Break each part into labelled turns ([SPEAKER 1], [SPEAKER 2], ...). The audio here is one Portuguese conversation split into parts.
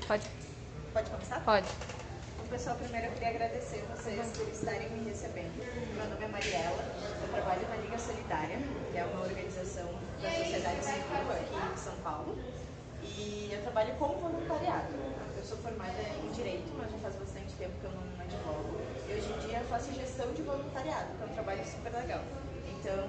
[SPEAKER 1] Pode.
[SPEAKER 2] Pode começar?
[SPEAKER 1] Pode.
[SPEAKER 2] Bom, pessoal, primeiro eu queria agradecer vocês por estarem me recebendo. Meu nome é Mariela, eu trabalho na Liga Solidária, que é uma organização da sociedade civil aqui em São Paulo, e eu trabalho com voluntariado. Eu sou formada em Direito, mas já faz bastante tempo que eu não advogo, e hoje em dia eu faço gestão de voluntariado, que é um trabalho super legal. Então,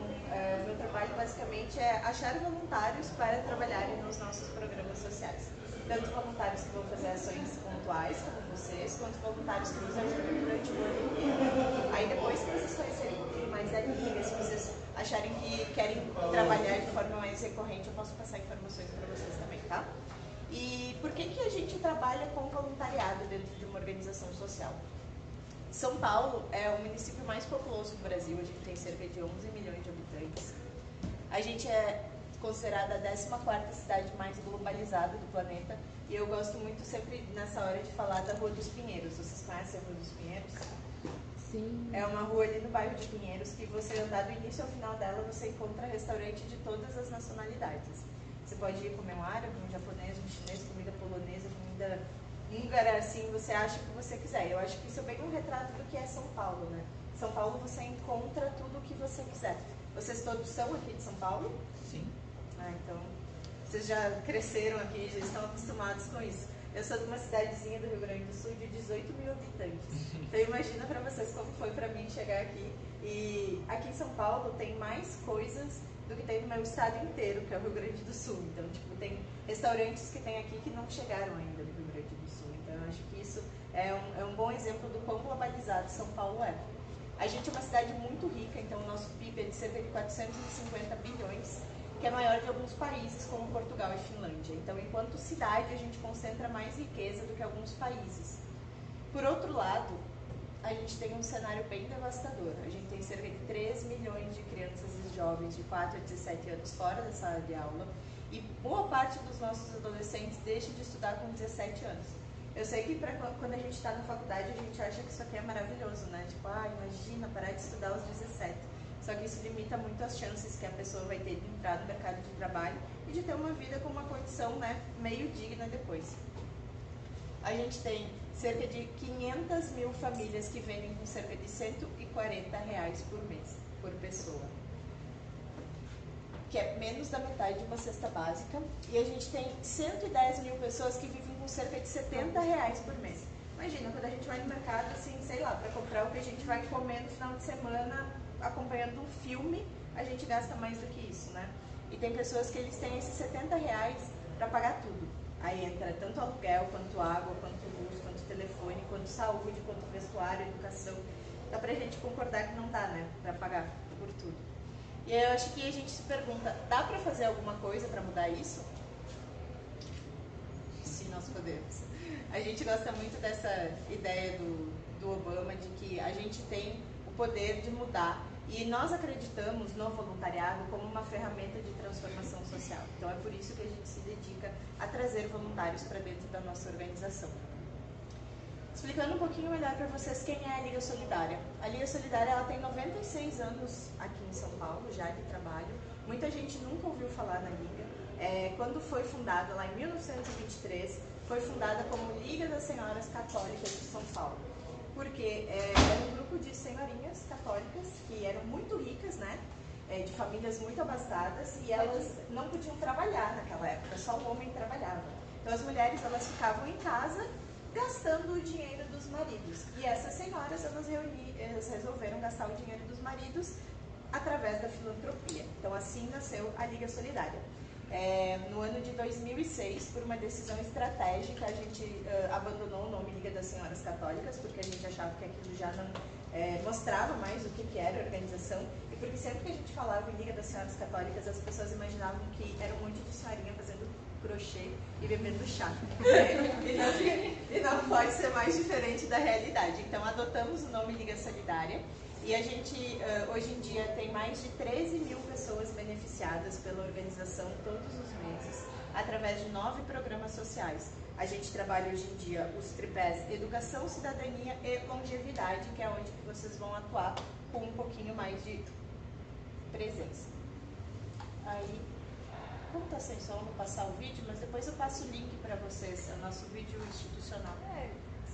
[SPEAKER 2] meu trabalho basicamente é achar voluntários para trabalharem nos nossos programas sociais. Tanto voluntários que vão fazer ações pontuais, como vocês, quanto voluntários que nos ajudam durante o ano inteiro. Aí depois que vocês conhecerem um pouquinho mais da Liga, se vocês acharem que querem trabalhar de forma mais recorrente, eu posso passar informações para vocês também, tá? E por que a gente trabalha com voluntariado dentro de uma organização social? São Paulo é o município mais populoso do Brasil, a gente tem cerca de 11 milhões de habitantes. A gente é considerada a 14ª cidade mais globalizada do planeta, e eu gosto muito sempre nessa hora de falar da Rua dos Pinheiros. Vocês conhecem a Rua dos Pinheiros?
[SPEAKER 1] Sim.
[SPEAKER 2] É uma rua ali no bairro de Pinheiros que você andar do início ao final dela, você encontra restaurante de todas as nacionalidades. Você pode ir comer um árabe, um japonês, um chinês, comida polonesa, comida húngara, assim, você acha o que você quiser. Eu acho que isso é bem um retrato do que é São Paulo, né? São Paulo você encontra tudo o que você quiser. Vocês todos são aqui de São Paulo?
[SPEAKER 3] Sim.
[SPEAKER 2] Ah, então vocês já cresceram aqui, já estão acostumados com isso. Eu sou de uma cidadezinha do Rio Grande do Sul de 18 mil habitantes. Então imagina para vocês como foi para mim chegar aqui. E aqui em São Paulo tem mais coisas do que tem no meu estado inteiro, que é o Rio Grande do Sul. Então, tipo, tem restaurantes que tem aqui que não chegaram ainda no Rio Grande do Sul. Então eu acho que isso é um bom exemplo do quão globalizado São Paulo é. A gente é uma cidade muito rica, então o nosso PIB é de cerca de 450 bilhões, que é maior de alguns países como Portugal e Finlândia. Então, enquanto cidade, a gente concentra mais riqueza do que alguns países. Por outro lado, a gente tem um cenário bem devastador. A gente tem cerca de 3 milhões de crianças e jovens de 4 a 17 anos fora da sala de aula, e boa parte dos nossos adolescentes deixa de estudar com 17 anos. Eu sei que quando a gente está na faculdade, a gente acha que isso aqui é maravilhoso, né? Tipo, imagina parar de estudar aos 17. Só que isso limita muito as chances que a pessoa vai ter de entrar no mercado de trabalho e de ter uma vida com uma condição, né, meio digna depois. A gente tem cerca de 500 mil famílias que vendem com cerca de R$140 por mês, por pessoa, que é menos da metade de uma cesta básica. E a gente tem 110 mil pessoas que vivem com cerca de R$70 por mês. Imagina, quando a gente vai no mercado, assim, sei lá, para comprar o que a gente vai comer no final de semana, acompanhando um filme, a gente gasta mais do que isso, né? E tem pessoas que eles têm esses R$70 para pagar tudo. Aí entra tanto aluguel, quanto água, quanto luz, quanto telefone, quanto saúde, quanto vestuário, educação. Dá pra gente concordar que não dá, né? Para pagar por tudo. E aí eu acho que a gente se pergunta, dá para fazer alguma coisa para mudar isso? Se nós podemos. A gente gosta muito dessa ideia do Obama, de que a gente tem o poder de mudar, e nós acreditamos no voluntariado como uma ferramenta de transformação social. Então é por isso que a gente se dedica a trazer voluntários para dentro da nossa organização. Explicando um pouquinho melhor para vocês quem é a Liga Solidária. A Liga Solidária ela tem 96 anos aqui em São Paulo, já de trabalho. Muita gente nunca ouviu falar na Liga. Quando foi fundada, lá em 1923, foi fundada como Liga das Senhoras Católicas de São Paulo. Porque era um grupo de senhorinhas católicas que eram muito ricas, né? De famílias muito abastadas, e elas não podiam trabalhar naquela época, só o homem trabalhava. Então as mulheres elas ficavam em casa gastando o dinheiro dos maridos. E essas senhoras, elas resolveram gastar o dinheiro dos maridos através da filantropia. Então assim nasceu a Liga Solidária. No ano de 2006, por uma decisão estratégica, a gente abandonou o nome Liga das Senhoras Católicas, porque a gente achava que aquilo já não mostrava mais o que era a organização, e porque sempre que a gente falava em Liga das Senhoras Católicas, as pessoas imaginavam que era um monte de senhorinha fazendo crochê e bebendo chá. E não pode ser mais diferente da realidade. Então adotamos o nome Liga Solidária, e a gente hoje em dia tem mais de 13 mil pessoas beneficiadas pela organização todos os meses, através de 9 programas sociais. A gente trabalha hoje em dia os tripés Educação, Cidadania e Longevidade, que é onde que vocês vão atuar com um pouquinho mais de presença. Aí, como está sem som, eu vou passar o vídeo, mas depois eu passo o link para vocês nosso vídeo institucional.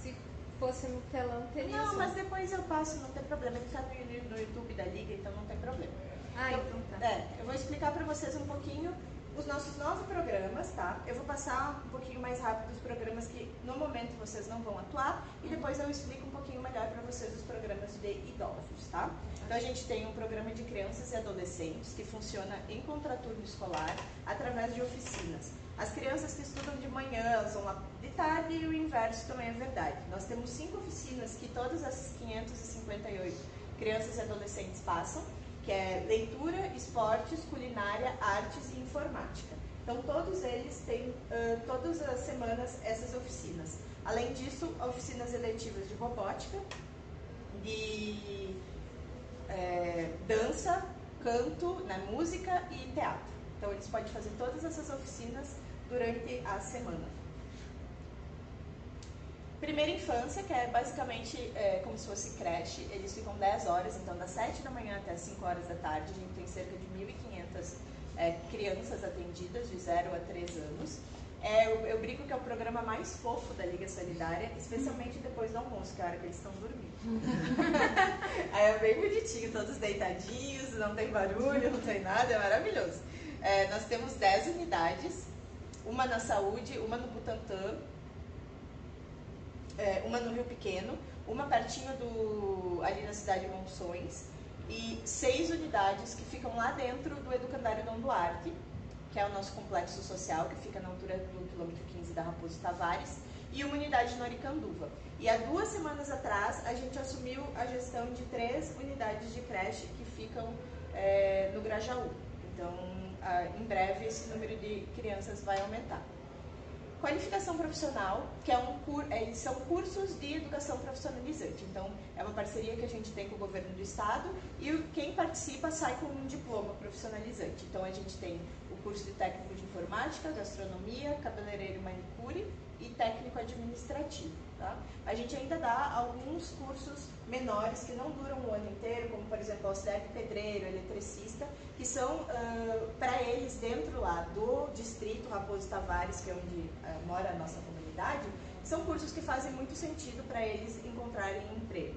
[SPEAKER 1] Se fosse no telão, teria.
[SPEAKER 2] Não, mas depois eu passo, não tem problema. Ele está no YouTube da Liga, então não tem problema.
[SPEAKER 1] Então tá.
[SPEAKER 2] Eu vou explicar para vocês um pouquinho os nossos 9 programas, tá? Eu vou passar um pouquinho mais rápido os programas que no momento vocês não vão atuar e depois eu explico um pouquinho melhor para vocês os programas de idosos, tá? Então a gente tem um programa de crianças e adolescentes que funciona em contraturno escolar através de oficinas. As crianças que estudam de manhã, elas vão lá de tarde e o inverso também é verdade. Nós temos 5 oficinas que todas as 558 crianças e adolescentes passam, que é leitura, esportes, culinária, artes e informática. Então, todos eles têm, todas as semanas, essas oficinas. Além disso, oficinas eletivas de robótica, de dança, canto, música e teatro. Então, eles podem fazer todas essas oficinas durante a semana. Primeira infância, que é basicamente como se fosse creche, eles ficam 10 horas, então das 7 da manhã até as 5 horas da tarde, a gente tem cerca de 1.500 crianças atendidas de 0 a 3 anos. Eu brinco que é o programa mais fofo da Liga Solidária, especialmente depois do almoço, que é a hora que eles estão dormindo. Aí é bem bonitinho, todos deitadinhos, não tem barulho, não tem nada, é maravilhoso. Nós temos 10 unidades, uma na Saúde, uma no Butantã, uma no Rio Pequeno, uma pertinho ali na cidade de Monções e 6 unidades que ficam lá dentro do Educandário Dom Duarte, que é o nosso complexo social, que fica na altura do quilômetro 15 da Raposo Tavares, e uma unidade no Aricanduva. E há 2 semanas atrás a gente assumiu a gestão de 3 unidades de creche que ficam no Grajaú. Então, em breve esse número de crianças vai aumentar. Qualificação profissional, que eles são cursos de educação profissionalizante. Então, é uma parceria que a gente tem com o governo do estado e quem participa sai com um diploma profissionalizante. Então, a gente tem o curso de técnico de informática, gastronomia, cabeleireiro e manicure e técnico administrativo. Tá? A gente ainda dá alguns cursos menores que não duram o ano inteiro, como, por exemplo, auxiliar de pedreiro, eletricista, que são para eles dentro lá do distrito Raposo Tavares, que é onde mora a nossa comunidade, são cursos que fazem muito sentido para eles encontrarem emprego.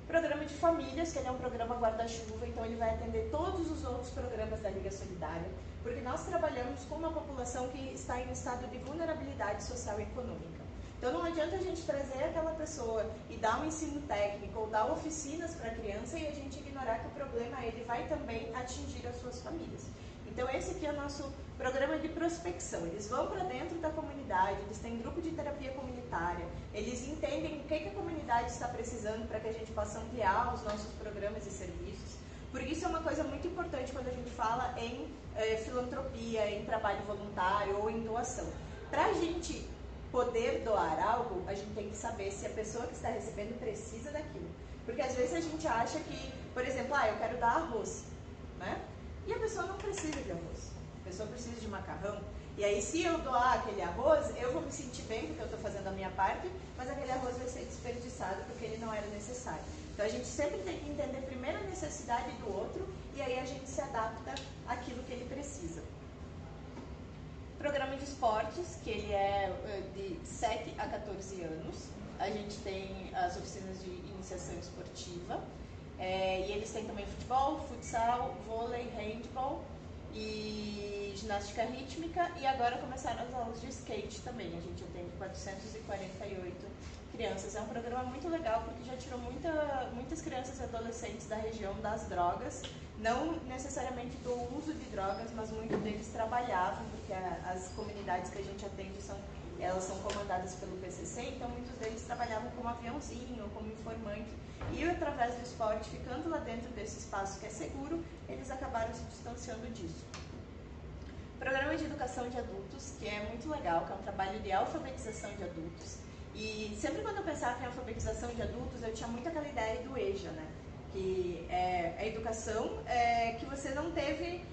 [SPEAKER 2] Programa de famílias, que ele é um programa guarda-chuva, então ele vai atender todos os outros programas da Liga Solidária, porque nós trabalhamos com uma população que está em estado de vulnerabilidade social e econômica. Então não adianta a gente trazer aquela pessoa e dar um ensino técnico ou dar oficinas para a criança e a gente ignorar que o problema ele vai também atingir as suas famílias. Então esse aqui é o nosso programa de prospecção. Eles vão para dentro da comunidade, eles têm grupo de terapia comunitária, eles entendem o que a comunidade está precisando para que a gente possa ampliar os nossos programas e serviços. Porque isso é uma coisa muito importante quando a gente fala em filantropia, em trabalho voluntário ou em doação. Para a gente poder doar algo, a gente tem que saber se a pessoa que está recebendo precisa daquilo. Porque às vezes a gente acha que, por exemplo, eu quero dar arroz, né? E a pessoa não precisa de arroz, a pessoa precisa de macarrão. E aí se eu doar aquele arroz, eu vou me sentir bem porque eu estou fazendo a minha parte, mas aquele arroz vai ser desperdiçado porque ele não era necessário. Então a gente sempre tem que entender primeiro a necessidade do outro e aí a gente se adapta àquilo que ele precisa. Programa de esportes, que ele é de 7 a 14 anos. A gente tem as oficinas de iniciação esportiva. E eles têm também futebol, futsal, vôlei, handball e ginástica rítmica. E agora começaram as aulas de skate também. A gente atende 448 crianças. É um programa muito legal porque já tirou muitas crianças e adolescentes da região das drogas. Não necessariamente do uso de drogas, mas muitos deles trabalhavam, porque as comunidades que a gente atende elas são comandadas pelo PCC, então muitos deles trabalhavam como aviãozinho, como informante, e através do esporte, ficando lá dentro desse espaço que é seguro, eles acabaram se distanciando disso. Programa de educação de adultos, que é muito legal, que é um trabalho de alfabetização de adultos, e sempre quando eu pensava em alfabetização de adultos, eu tinha muito aquela ideia do EJA, né? Que é a educação que você não teve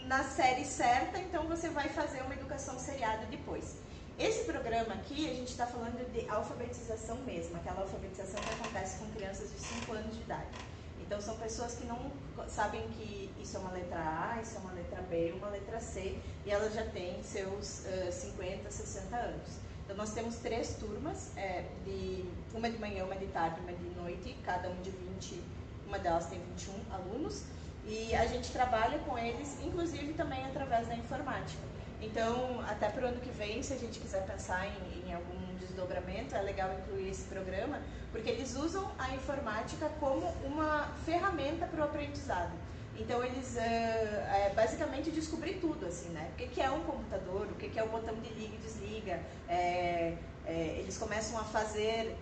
[SPEAKER 2] na série certa, então você vai fazer uma educação seriada depois. Esse programa aqui, a gente está falando de alfabetização mesmo, aquela alfabetização que acontece com crianças de 5 anos de idade. Então são pessoas que não sabem que isso é uma letra A, isso é uma letra B, uma letra C, e elas já têm seus 50, 60 anos. Então nós temos 3 turmas, uma de manhã, uma de tarde, uma de noite, cada um de 20, uma delas tem 21 alunos, e a gente trabalha com eles, inclusive também através da informática. Então, até para o ano que vem, se a gente quiser pensar em algum desdobramento, é legal incluir esse programa, porque eles usam a informática como uma ferramenta para o aprendizado. Então, eles basicamente descobrir tudo, assim, né? O que é um computador, o que é o botão de liga e desliga. Eles começam a fazer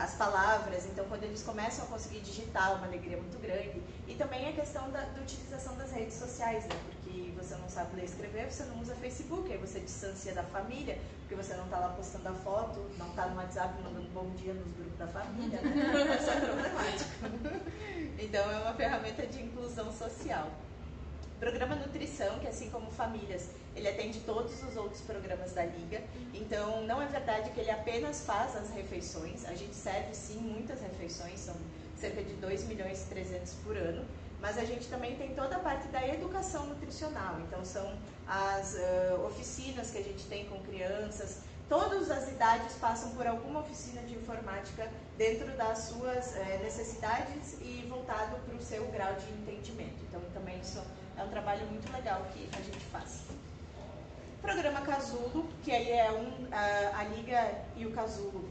[SPEAKER 2] as palavras, então quando eles começam a conseguir digitar, uma alegria muito grande. E também a questão da utilização das redes sociais, né? Porque você não sabe ler e escrever, você não usa Facebook, aí você distancia da família, porque você não está lá postando a foto, não está no WhatsApp mandando bom dia nos grupos da família, né? Isso é problemático. Então é uma ferramenta de inclusão social. Programa Nutrição, que assim como Famílias, ele atende todos os outros programas da Liga. Então, não é verdade que ele apenas faz as refeições. A gente serve, sim, muitas refeições, são cerca de 2 milhões e 300 por ano. Mas a gente também tem toda a parte da educação nutricional. Então, são as oficinas que a gente tem com crianças. Todas as idades passam por alguma oficina de informática dentro das suas necessidades e voltado para o seu grau de entendimento. Então, também isso é um trabalho muito legal que a gente faz. Programa Casulo, que aí é a Liga e o Casulo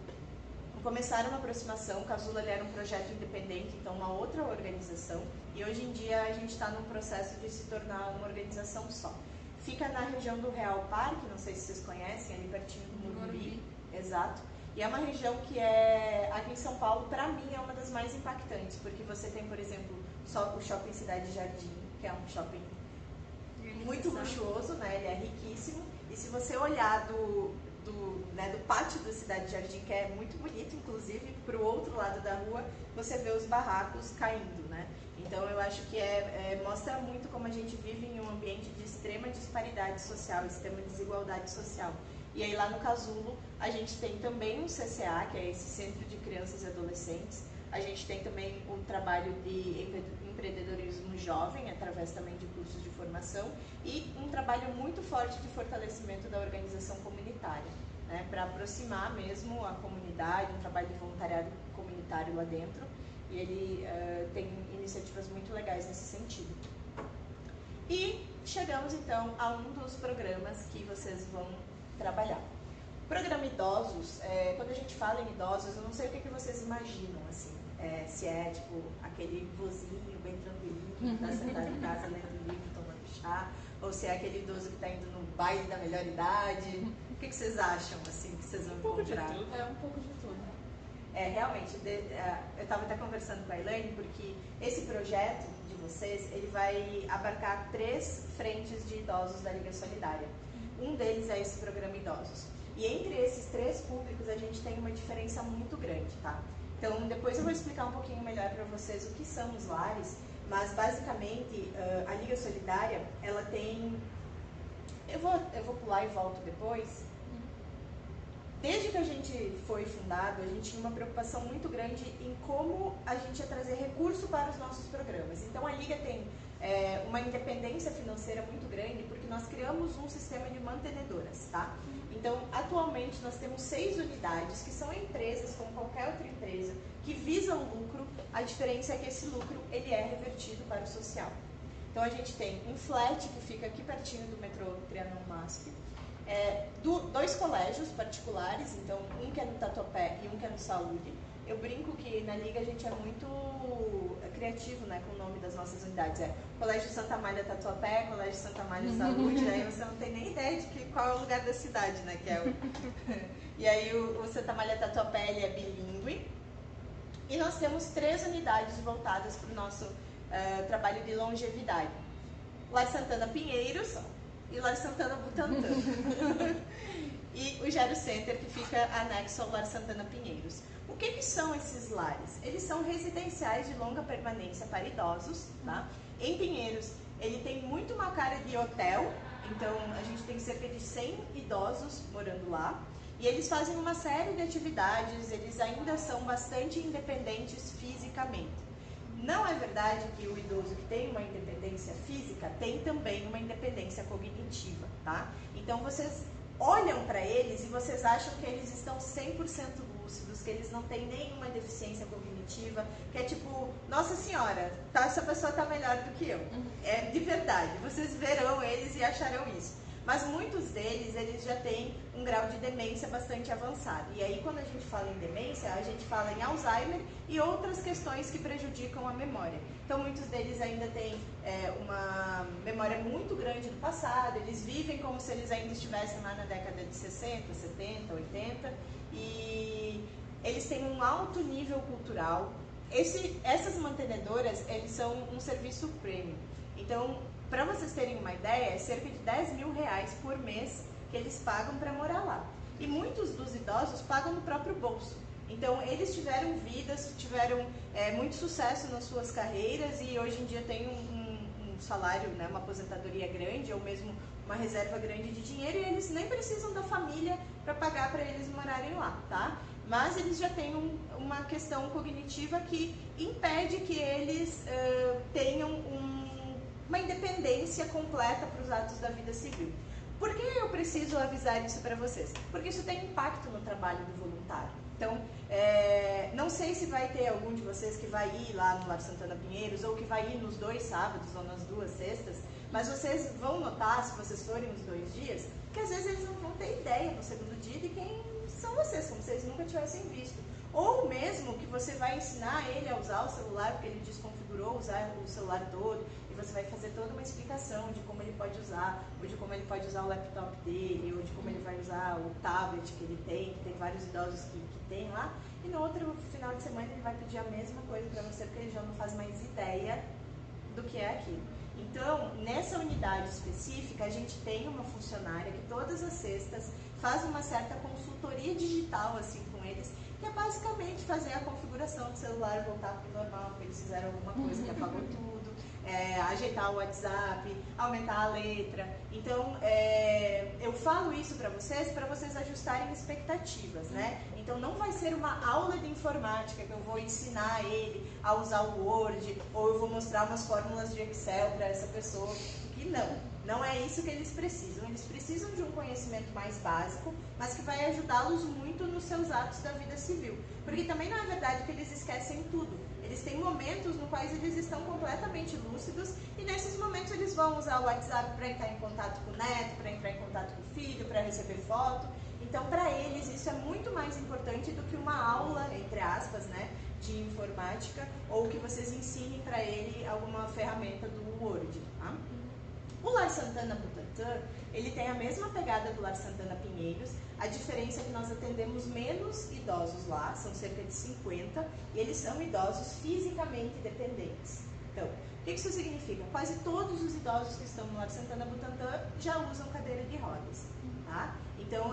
[SPEAKER 2] começaram uma aproximação. O Casulo era um projeto independente, então uma outra organização, e hoje em dia a gente está num processo de se tornar uma organização só. Fica na região do Real Parque, não sei se vocês conhecem, ali pertinho do Morumbi. Exato. E é uma região que aqui em São Paulo, para mim, é uma das mais impactantes, porque você tem, por exemplo, o Shopping Cidade Jardim, que é um shopping muito luxuoso, né? Ele é riquíssimo, e se você olhar do pátio da Cidade Jardim, que é muito bonito, inclusive, para o outro lado da rua, você vê os barracos caindo, né? Então eu acho que mostra muito como a gente vive em um ambiente de extrema disparidade social, extrema desigualdade social. E aí lá no Casulo a gente tem também um CCA, que é esse Centro de Crianças e Adolescentes. A gente tem também um trabalho de empreendedorismo jovem, através também de cursos de formação, e um trabalho muito forte de fortalecimento da organização comunitária, né, para aproximar mesmo a comunidade, um trabalho de voluntariado comunitário lá dentro, e ele tem iniciativas muito legais nesse sentido. E chegamos então a um dos programas que vocês vão trabalhar. Programa Idosos, quando a gente fala em idosos, eu não sei o que vocês imaginam, assim, se é tipo aquele vozinho bem tranquilinho, que está sentado em casa lendo livro, tomando chá, ou se é aquele idoso que está indo no baile da melhor idade. O que vocês acham, assim, que vocês vão encontrar?
[SPEAKER 3] Um pouco de tudo.
[SPEAKER 2] Realmente, eu estava até conversando com a Elaine, porque esse projeto de vocês, ele vai abarcar 3 frentes de idosos da Liga Solidária. Um deles é esse programa Idosos. E entre esses 3 públicos, a gente tem uma diferença muito grande, tá? Então, depois eu vou explicar um pouquinho melhor para vocês o que são os lares, mas basicamente a Liga Solidária, ela tem... Eu vou pular e volto depois. Desde que a gente foi fundado, a gente tinha uma preocupação muito grande em como a gente ia trazer recurso para os nossos programas. Então, a Liga tem uma independência financeira muito grande, porque nós criamos um sistema de mantenedoras, tá? Então, atualmente, nós temos 6 unidades, que são empresas, como qualquer outra empresa, que visam lucro. A diferença é que esse lucro, ele é revertido para o social. Então, a gente tem um flat, que fica aqui pertinho do metrô Trianon MASP, 2 colégios particulares, então um que é no Tatuapé e um que é no Saúde. Eu brinco que na Liga a gente é muito criativo, né, com o nome das nossas unidades. Colégio Santa Amália Tatuapé, Colégio Santa Amália Saúde, aí você não tem nem ideia de qual é o lugar da cidade, né, que é E aí o Santa Amália Tatuapé, ele é bilíngue. E nós temos 3 unidades voltadas para o nosso trabalho de longevidade. Lar Santana Pinheiros e Lar Santana Butantã. E o Gero Center, que fica anexo ao Lar Santana Pinheiros. O que são esses lares? Eles são residenciais de longa permanência para idosos, tá? Em Pinheiros, ele tem muito uma cara de hotel, então a gente tem cerca de 100 idosos morando lá. E eles fazem uma série de atividades, eles ainda são bastante independentes fisicamente. não é verdade que o idoso que tem uma independência física tem também uma independência cognitiva, tá? Então vocês olham para eles e vocês acham que eles estão 100% lúcidos, que eles não têm nenhuma deficiência cognitiva, que é tipo, nossa senhora, tá, essa pessoa tá melhor do que eu. É de verdade, vocês verão eles e acharão isso. Mas muitos deles, eles já têm um grau de demência bastante avançado. E aí, quando a gente fala em demência, a gente fala em Alzheimer e outras questões que prejudicam a memória. Então, muitos deles ainda têm uma memória muito grande do passado, eles vivem como se eles ainda estivessem lá na década de 60, 70, 80, e eles têm um alto nível cultural. Essas mantenedoras, eles são um serviço premium. Então, para vocês terem uma ideia, é cerca de 10 mil reais por mês que eles pagam para morar lá. E muitos dos idosos pagam no próprio bolso. Então, eles tiveram vidas, tiveram muito sucesso nas suas carreiras e hoje em dia têm um salário, né, uma aposentadoria grande ou mesmo uma reserva grande de dinheiro e eles nem precisam da família para pagar para eles morarem lá, tá? Mas eles já têm uma questão cognitiva que impede que eles tenham uma independência completa para os atos da vida civil. Por que eu preciso avisar isso para vocês? Porque isso tem impacto no trabalho do voluntário. Então, não sei se vai ter algum de vocês que vai ir lá no Lar Santana Pinheiros ou que vai ir nos 2 sábados ou nas 2 sextas, mas vocês vão notar, se vocês forem os 2 dias, que às vezes eles não vão ter ideia no segundo dia de quem são vocês, como se eles nunca tivessem visto. Ou mesmo que você vai ensinar ele a usar o celular, porque ele desconfigurou usar o celular todo, e você vai fazer toda uma explicação de como ele pode usar, ou de como ele pode usar o laptop dele, ou de como ele vai usar o tablet que ele tem, que tem vários idosos que tem lá, e no outro final de semana ele vai pedir a mesma coisa para você, porque ele já não faz mais ideia do que é aquilo. Então, nessa unidade específica, a gente tem uma funcionária que todas as sextas faz uma certa consultoria digital assim com eles, que é basicamente fazer a configuração do celular voltar para o normal, porque eles fizeram alguma coisa que apagou tudo, ajeitar o WhatsApp, aumentar a letra. Então, eu falo isso para vocês ajustarem expectativas, né? Então, não vai ser uma aula de informática que eu vou ensinar ele a usar o Word, ou eu vou mostrar umas fórmulas de Excel para essa pessoa, que não é isso que eles precisam. Eles precisam de um conhecimento mais básico, mas que vai ajudá-los muito nos seus atos da vida civil. Porque também não é verdade que eles esquecem tudo. Eles têm momentos nos quais eles estão completamente lúcidos e nesses momentos eles vão usar o WhatsApp para entrar em contato com o neto, para entrar em contato com o filho, para receber foto. Então, para eles, isso é muito mais importante do que uma aula, entre aspas, né, de informática, ou que vocês ensinem para ele alguma ferramenta do Word, tá? O Lar Santana Butantã, ele tem a mesma pegada do Lar Santana Pinheiros, a diferença é que nós atendemos menos idosos lá, são cerca de 50, e eles são idosos fisicamente dependentes. Então, o que isso significa? Quase todos os idosos que estão no Lar Santana Butantã já usam cadeira de rodas, tá? Então,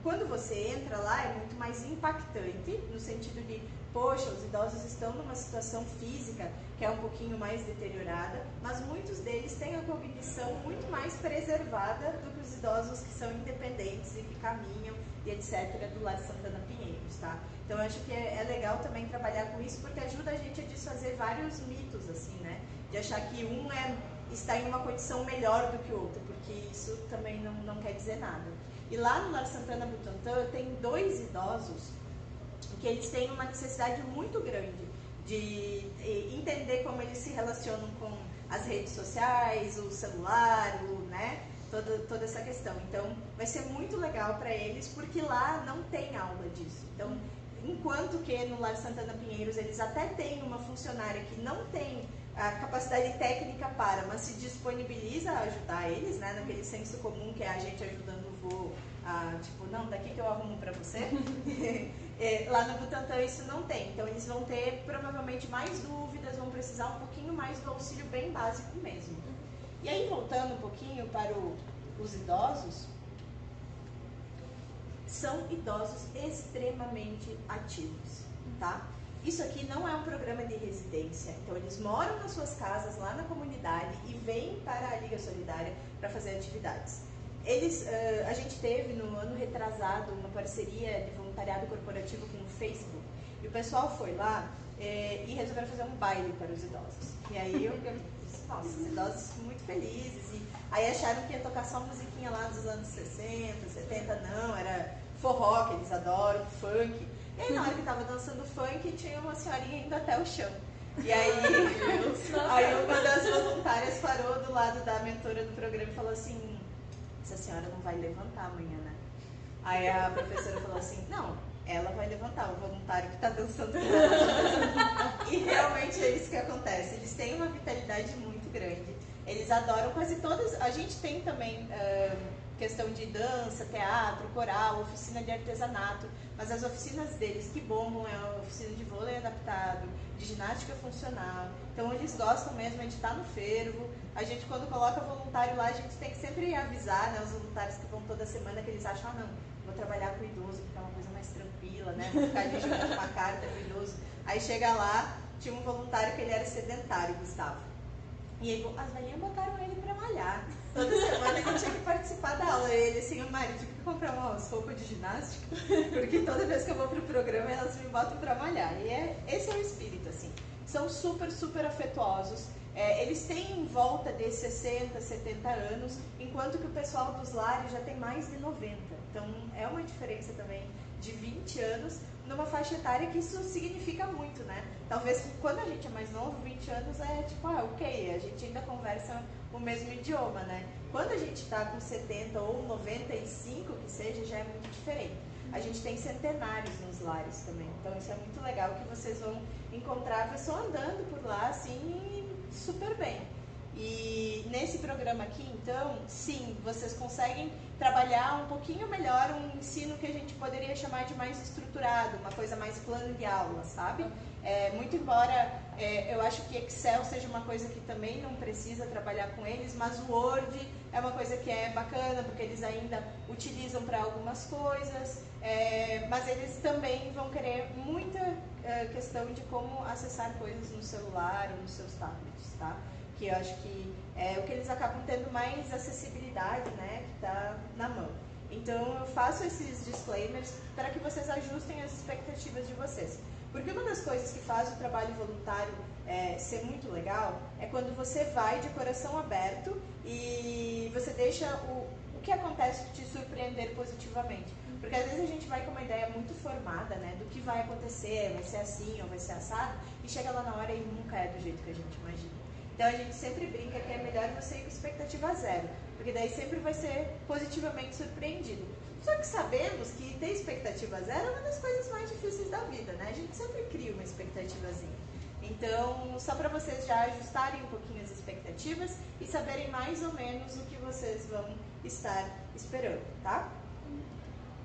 [SPEAKER 2] quando você entra lá, é muito mais impactante, no sentido de, poxa, os idosos estão numa situação física que é um pouquinho mais deteriorada, mas muitos deles têm a cognição muito mais preservada do que os idosos que são independentes e que caminham e etc. do Lar Santana Pinheiros, tá? Então, eu acho que é legal também trabalhar com isso, porque ajuda a gente a desfazer vários mitos, assim, né? De achar que um está em uma condição melhor do que o outro, porque isso também não quer dizer nada. E lá no Lar Santana Butantã tem 2 idosos que eles têm uma necessidade muito grande de entender como eles se relacionam com as redes sociais, o celular, né, toda essa questão. Então, vai ser muito legal para eles, porque lá não tem aula disso. Então, enquanto que no Lar Santana Pinheiros eles até têm uma funcionária que não tem a capacidade técnica mas se disponibiliza a ajudar eles, né, naquele senso comum que é a gente ajudando o vô, tipo, não, daqui que eu arrumo para você. Lá no Butantã isso não tem, então eles vão ter provavelmente mais dúvidas, vão precisar um pouquinho mais do auxílio bem básico mesmo. E aí, voltando um pouquinho para os idosos, são idosos extremamente ativos, tá? Isso aqui não é um programa de residência, então eles moram nas suas casas, lá na comunidade, e vêm para a Liga Solidária para fazer atividades. A gente teve no ano retrasado uma parceria de voluntariado corporativo com o Facebook, e o pessoal foi lá e resolveram fazer um baile para os idosos. E aí eu disse, nossa, os idosos muito felizes. E aí acharam que ia tocar só musiquinha lá dos anos 60, 70, não, era forró, que eles adoram, funk. E aí na hora que tava dançando funk, tinha uma senhorinha indo até o chão. E aí, aí uma das voluntárias parou do lado da mentora do programa e falou assim, essa senhora não vai levantar amanhã, né? Aí a professora falou assim, não, ela vai levantar, o voluntário que está dançando com ela. E realmente é isso que acontece. Eles têm uma vitalidade muito grande. Eles adoram quase todas. A gente tem também questão de dança, teatro, coral, oficina de artesanato. Mas as oficinas deles que bombam é a oficina de vôlei adaptado, de ginástica funcional. Então eles gostam mesmo de estar no fervo. A gente, quando coloca voluntário lá, a gente tem que sempre avisar, né, os voluntários que vão toda semana, que eles acham, não, vou trabalhar com o idoso, porque é uma coisa mais tranquila, né? Vou ficar ali jogando uma carta com o idoso. Aí chega lá, tinha um voluntário que ele era sedentário, Gustavo. E aí, as velhinhas botaram ele pra malhar. Toda semana ele tinha que participar da aula. E ele assim, Mari, tive que comprar umas roupas de ginástica, porque toda vez que eu vou pro programa, elas me botam pra malhar. E esse é o espírito, assim. São super, super afetuosos. Eles têm em volta de 60, 70 anos, enquanto que o pessoal dos lares já tem mais de 90. Então, é uma diferença também de 20 anos numa faixa etária que isso significa muito, né? Talvez quando a gente é mais novo, 20 anos é tipo, ok, a gente ainda conversa o mesmo idioma, né? Quando a gente tá com 70 ou 95, que seja, já é muito diferente. A gente tem centenários nos lares também, então isso é muito legal que vocês vão encontrar a pessoa andando por lá, assim, super bem. E nesse programa aqui, então, sim, vocês conseguem trabalhar um pouquinho melhor um ensino que a gente poderia chamar de mais estruturado, uma coisa mais plano de aula, sabe? Muito embora eu acho que Excel seja uma coisa que também não precisa trabalhar com eles, mas o Word é uma coisa que é bacana, porque eles ainda utilizam para algumas coisas, mas eles também vão querer muita questão de como acessar coisas no celular ou nos seus tablets, tá? Que eu acho que é o que eles acabam tendo mais acessibilidade, né, que está na mão. Então, eu faço esses disclaimers para que vocês ajustem as expectativas de vocês. Porque uma das coisas que faz o trabalho voluntário ser muito legal é quando você vai de coração aberto e você deixa o que acontece te surpreender positivamente. Porque às vezes a gente vai com uma ideia muito formada, né, do que vai acontecer, vai ser assim ou vai ser assado, e chega lá na hora e nunca é do jeito que a gente imagina. Então a gente sempre brinca que é melhor você ir com expectativa zero, porque daí sempre vai ser positivamente surpreendido. Só que sabemos que ter expectativa zero é uma das coisas mais difíceis da vida, né? A gente sempre cria uma expectativazinha. Então, só para vocês já ajustarem um pouquinho as expectativas e saberem mais ou menos o que vocês vão estar esperando, tá?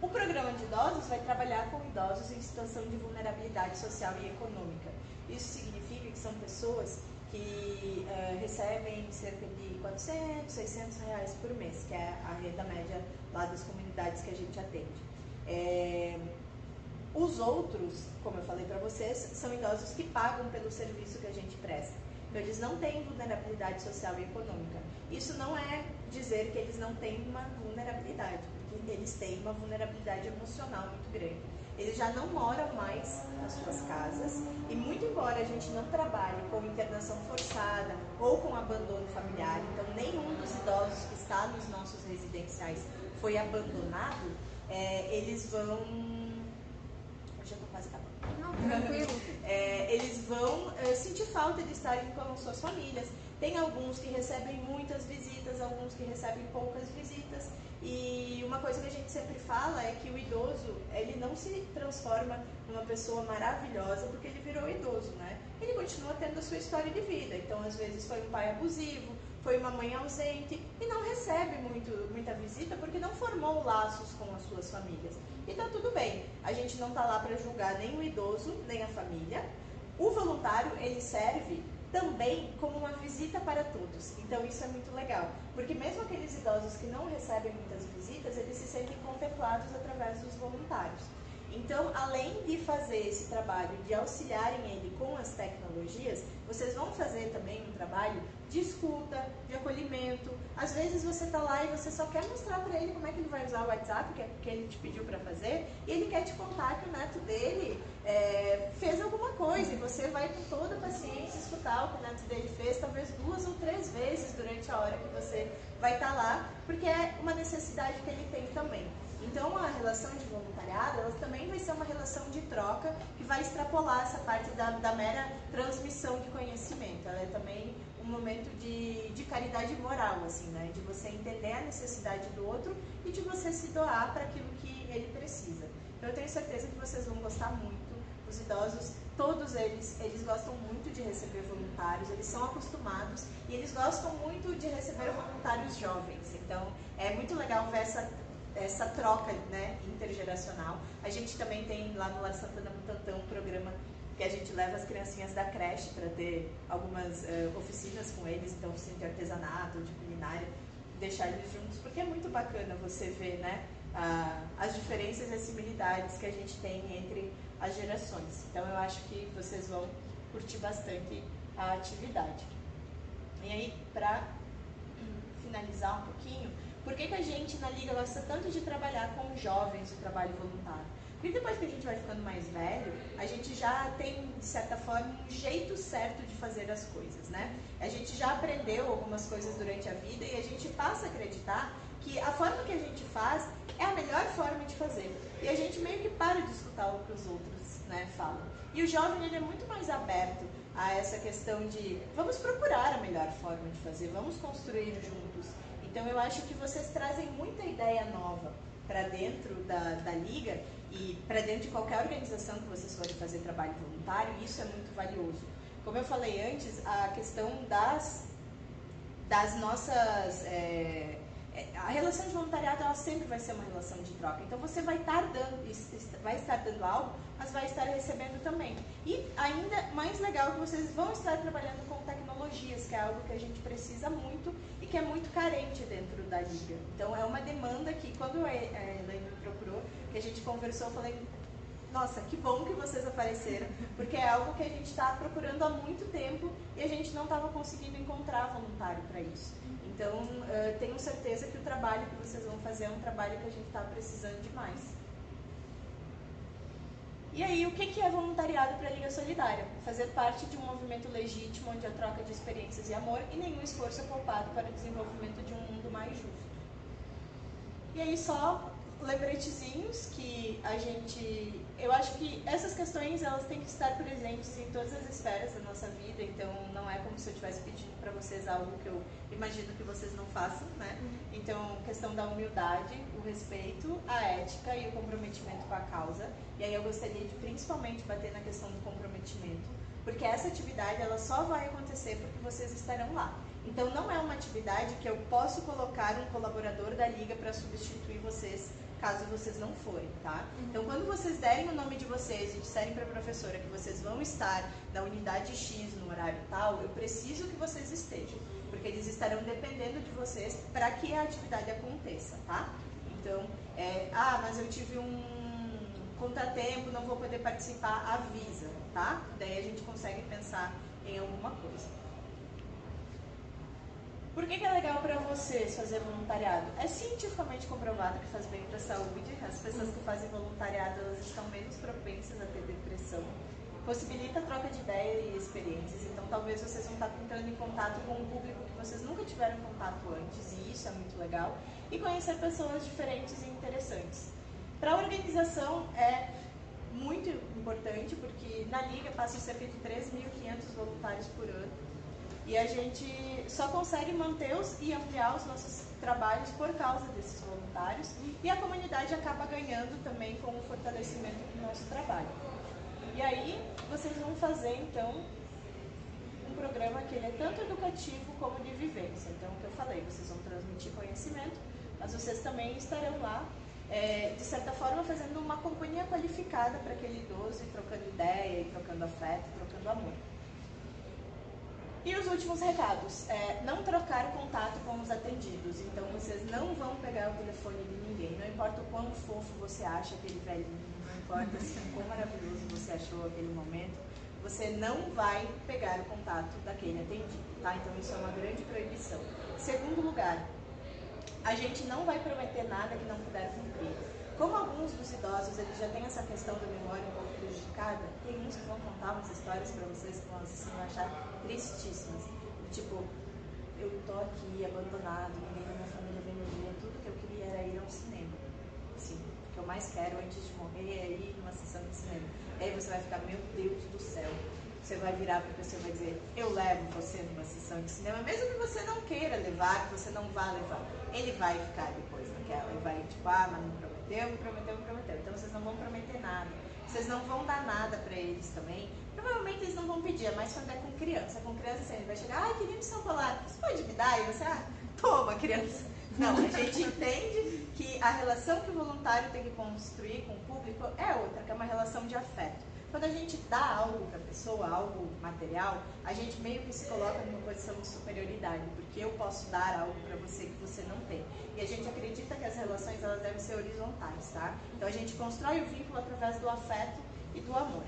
[SPEAKER 2] O programa de idosos vai trabalhar com idosos em situação de vulnerabilidade social e econômica. Isso significa que são pessoas que recebem cerca de 400, 600 reais por mês, que é a renda média lá das comunidades que a gente atende. Os outros, como eu falei para vocês, são idosos que pagam pelo serviço que a gente presta. Então, eles não têm vulnerabilidade social e econômica. Isso não é dizer que eles não têm uma vulnerabilidade, porque eles têm uma vulnerabilidade emocional muito grande. Eles já não moram mais nas suas casas e, muito embora a gente não trabalhe com internação forçada ou com abandono familiar, então nenhum dos idosos que está nos nossos residenciais foi abandonado, eles vão... Eu já estou quase acabando.
[SPEAKER 1] Não, tranquilo.
[SPEAKER 2] Eles vão sentir falta de estarem com suas famílias. Tem alguns que recebem muitas visitas, alguns que recebem poucas visitas. E uma coisa que a gente sempre fala é que o idoso, ele não se transforma numa pessoa maravilhosa porque ele virou idoso, né? Ele continua tendo a sua história de vida. Então, às vezes, foi um pai abusivo, foi uma mãe ausente e não recebe muita visita porque não formou laços com as suas famílias. E tá tudo bem. A gente não tá lá para julgar nem o idoso, nem a família. O voluntário, ele serve também como uma visita para todos. Então isso é muito legal, porque mesmo aqueles idosos que não recebem muitas visitas, eles se sentem contemplados através dos voluntários. Então, além de fazer esse trabalho, de auxiliarem ele com as tecnologias, vocês vão fazer também um trabalho de escuta, de acolhimento. Às vezes você está lá e você só quer mostrar para ele como é que ele vai usar o WhatsApp, que ele te pediu para fazer, e ele quer te contar que o neto dele fez alguma coisa, e você vai com toda a paciência escutar o que o neto dele fez, talvez 2 ou 3 vezes durante a hora que você vai estar lá, porque é uma necessidade que ele tem também. Então, a relação de voluntariado, ela também vai ser uma relação de troca que vai extrapolar essa parte da mera transmissão de conhecimento. Ela é também um momento de caridade moral, assim, né? De você entender a necessidade do outro e de você se doar para aquilo que ele precisa. Então, eu tenho certeza que vocês vão gostar muito. Os idosos, todos eles gostam muito de receber voluntários, eles são acostumados e eles gostam muito de receber voluntários jovens. Então, é muito legal ver essa troca, né, intergeracional. A gente também tem lá no Lar Santana Butantã um programa que a gente leva as criancinhas da creche para ter algumas oficinas com eles, então oficina de artesanato, de culinária, deixar eles juntos, porque é muito bacana você ver, né, as diferenças e as similitudes que a gente tem entre as gerações. Então eu acho que vocês vão curtir bastante a atividade. E aí, para finalizar um pouquinho, por que a gente na Liga gosta tanto de trabalhar com jovens o trabalho voluntário? Porque depois que a gente vai ficando mais velho, a gente já tem, de certa forma, um jeito certo de fazer as coisas, né? A gente já aprendeu algumas coisas durante a vida e a gente passa a acreditar que a forma que a gente faz é a melhor forma de fazer. E a gente meio que para de escutar o que os outros, né, falam. E o jovem, ele é muito mais aberto a essa questão de vamos procurar a melhor forma de fazer, vamos construir juntos. Então eu acho que vocês trazem muita ideia nova para dentro da Liga e para dentro de qualquer organização que vocês forem fazer trabalho voluntário, e isso é muito valioso. Como eu falei antes, a questão das nossas... a relação de voluntariado, ela sempre vai ser uma relação de troca. Então você vai estar dando algo, mas vai estar recebendo também. E ainda mais legal que vocês vão estar trabalhando com tecnologias, que é algo que a gente precisa muito e que é muito carente dentro da Liga. Então é uma demanda que, quando a Elaine me procurou, que a gente conversou, eu falei, nossa, que bom que vocês apareceram, porque é algo que a gente está procurando há muito tempo e a gente não estava conseguindo encontrar voluntário para isso. Então, tenho certeza que o trabalho que vocês vão fazer é um trabalho que a gente está precisando demais. E aí, o que é voluntariado para a Liga Solidária? Fazer parte de um movimento legítimo onde a troca de experiências e amor e nenhum esforço é poupado para o desenvolvimento de um mundo mais justo. E aí, só lembretezinhos que eu acho que essas questões, elas têm que estar presentes em todas as esferas da nossa vida, então não é como se eu estivesse pedindo para vocês algo que eu imagino que vocês não façam, né? Então, questão da humildade, o respeito, a ética e o comprometimento com a causa. E aí eu gostaria de principalmente bater na questão do comprometimento, porque essa atividade, ela só vai acontecer porque vocês estarão lá. Então, não é uma atividade que eu posso colocar um colaborador da Liga para substituir vocês, caso vocês não forem, tá? Então, quando vocês derem o nome de vocês e disserem para a professora que vocês vão estar na unidade X no horário tal, eu preciso que vocês estejam, porque eles estarão dependendo de vocês para que a atividade aconteça, tá? Então, mas eu tive um contratempo, não vou poder participar, avisa, tá? Daí a gente consegue pensar em alguma coisa. Por que é legal para vocês fazer voluntariado? É cientificamente comprovado que faz bem para a saúde. As pessoas que fazem voluntariado, elas estão menos propensas a ter depressão. Possibilita a troca de ideias e experiências. Então, talvez vocês vão estar entrando em contato com um público que vocês nunca tiveram contato antes, e isso é muito legal. E conhecer pessoas diferentes e interessantes. Para a organização, é muito importante, porque na Liga passam cerca de 3.500 voluntários por ano. E a gente só consegue mantê-los e ampliar os nossos trabalhos por causa desses voluntários. E a comunidade acaba ganhando também com o fortalecimento do nosso trabalho. E aí, vocês vão fazer, então, um programa que ele é tanto educativo como de vivência. Então, o que eu falei, vocês vão transmitir conhecimento, mas vocês também estarão lá, de certa forma, fazendo uma companhia qualificada para aquele idoso, e trocando ideia, e trocando afeto, trocando amor. E os últimos recados, não trocar contato com os atendidos, então vocês não vão pegar o telefone de ninguém, não importa o quão fofo você acha aquele velhinho, não importa assim, quão maravilhoso você achou aquele momento, você não vai pegar o contato daquele atendido, tá? Então isso é uma grande proibição. Segundo lugar, a gente não vai prometer nada que não puder cumprir. Como alguns dos idosos eles já têm essa questão da memória um pouco prejudicada, tem uns que vão contar umas histórias para vocês que vão assim, achar tristíssimas. Tipo, eu tô aqui abandonado, ninguém da minha família vem me ver, tudo que eu queria era ir ao cinema. Assim, o que eu mais quero antes de morrer é ir numa sessão de cinema. E aí você vai ficar, meu Deus do céu. Você vai virar para a pessoa e vai dizer, eu levo você numa sessão de cinema, mesmo que você não queira levar, que você não vá levar. Ele vai ficar depois naquela, ele vai tipo, mas me prometeu, me prometeu, me prometeu. Então vocês não vão prometer nada, vocês não vão dar nada para eles também. Provavelmente eles não vão pedir, é mais quando é com criança. Com criança assim, ele vai chegar, ai, queria um chocolate, você pode me dar? E você, toma, criança. Não, a gente entende que a relação que o voluntário tem que construir com o público é outra, que é uma relação de afeto. Quando a gente dá algo para a pessoa, algo material, a gente meio que se coloca numa posição de superioridade, porque eu posso dar algo para você que você não tem. E a gente acredita que as relações elas devem ser horizontais, tá? Então a gente constrói o vínculo através do afeto e do amor.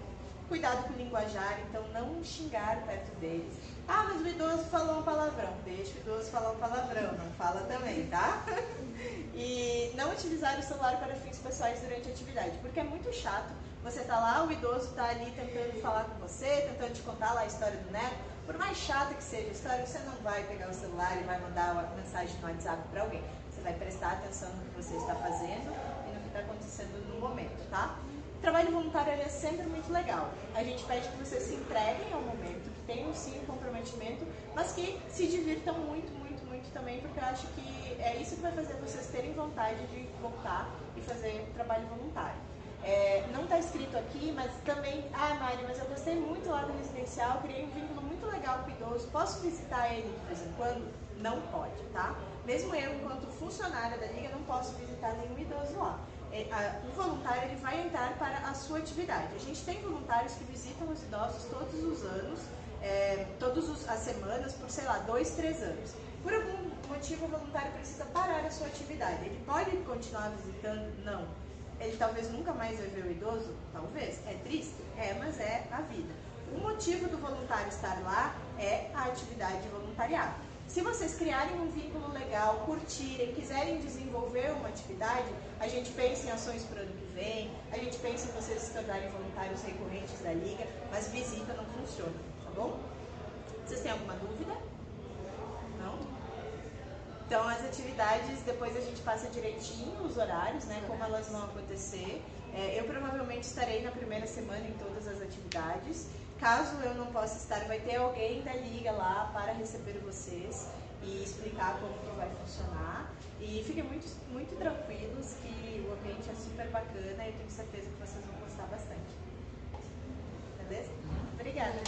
[SPEAKER 2] Cuidado com o linguajar, então não xingar perto deles. Ah, mas o idoso falou um palavrão. Deixa o idoso falar um palavrão, não fala também, tá? E não utilizar o celular para fins pessoais durante a atividade, porque é muito chato. Você tá lá, o idoso tá ali tentando falar com você, tentando te contar lá a história do neto. Por mais chata que seja a história, você não vai pegar o celular e vai mandar uma mensagem no WhatsApp para alguém. Você vai prestar atenção no que você está fazendo e no que está acontecendo no momento, tá? O trabalho voluntário é sempre muito legal. A gente pede que vocês se entreguem ao momento, que tenham sim um comprometimento, mas que se divirtam muito, muito, muito também, porque eu acho que é isso que vai fazer vocês terem vontade de voltar e fazer trabalho voluntário. Não está escrito aqui, mas também, Mari, mas eu gostei muito lá do residencial, criei um vínculo muito legal com o idoso, posso visitar ele de vez em quando? Não pode, tá? Mesmo eu, enquanto funcionária da Liga, não posso visitar nenhum idoso lá. O voluntário ele vai entrar para a sua atividade. A gente tem voluntários que visitam os idosos todos os anos, todas as semanas, por, sei lá, 2, 3 anos. Por algum motivo, o voluntário precisa parar a sua atividade. Ele pode continuar visitando? Não. Ele talvez nunca mais vai ver o idoso? Talvez. É triste? Mas é a vida. O motivo do voluntário estar lá é a atividade de voluntariado. Se vocês criarem um vínculo legal, curtirem, quiserem desenvolver uma atividade, a gente pensa em ações para o ano que vem, a gente pensa em vocês se tornarem voluntários recorrentes da Liga, mas visita não funciona, tá bom? Vocês têm alguma dúvida? Não? Então, as atividades, depois a gente passa direitinho os horários, né, como elas vão acontecer. Eu provavelmente estarei na primeira semana em todas as atividades. Caso eu não possa estar, vai ter alguém da Liga lá para receber vocês e explicar como que vai funcionar. E fiquem muito, muito tranquilos que o ambiente é super bacana e eu tenho certeza que vocês vão gostar bastante. Beleza? Obrigada.